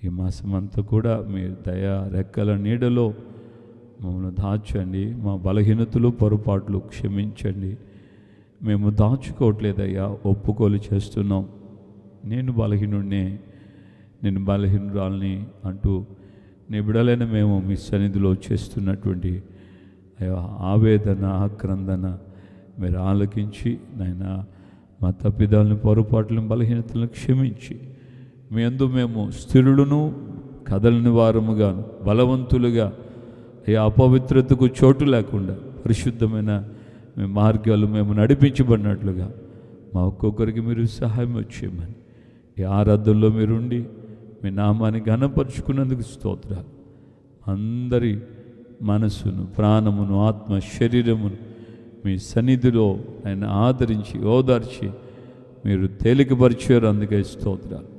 ఈ మాసమంతా కూడా మీ దయా రెక్కల నీడలో మమ్మల్ని దాచండి. మా బలహీనతలు పొరపాట్లు క్షమించండి. మేము దాచుకోవట్లేదయ్యా, ఒప్పుకోలు చేస్తున్నాం. నేను బలహీనుడినే, నేను బలహీనురాల్ని అంటూ నీ బిడ్డలైన మేము మీ సన్నిధిలో చేస్తున్నటువంటి అయ్యా ఆవేదన, ఆక్రందన మీరు ఆలకించి నాయనా మా తప్పిదాలను, పొరపాట్లను, బలహీనతలను క్షమించి మీ యందు మేము స్థిరులను కదలని వారముగాను బలవంతులుగా అయ్యా అపవిత్రతకు చోటు లేకుండా పరిశుద్ధమైన మీ మార్గాలు మేము నడిపించబడినట్లుగా మా ఒక్కొక్కరికి మీరు సహాయం వచ్చేయమని ఈ ఆరాధనలో మీరుండి మీ నామాన్ని ఘనపరుచుకున్నందుకు స్తోత్రాలు. అందరి మనసును, ప్రాణమును, ఆత్మ, శరీరమును మీ సన్నిధిలో ఆయన ఆదరించి ఓదార్చి మీరు తేలికపరిచారు. అందుకే స్తోత్రాలు.